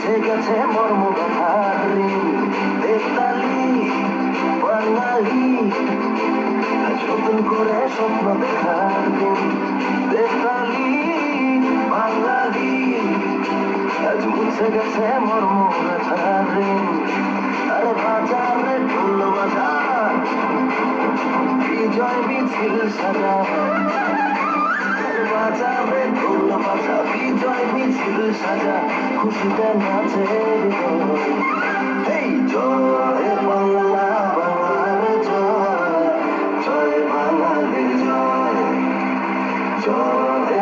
মুছে গেছে মর্ম ব্যথার ঋণ। বেতালি বাঙালি আজ নতুন করে স্বপ্ন দেখার দিন। বেতালি বাঙালি আজ মুছে গেছে মর্ম ব্যথার ঋণ। আরে বাজারে ঢোল বাজার বিজয় মিছিল সাজা। বাজারে ঢোল বাজা বিজয় মিছিল সাজা, খুশিতে নাচে হৃদয়। এই জয় বাংলা, বাংলার জয়, জয় বাঙালির জয়, জয়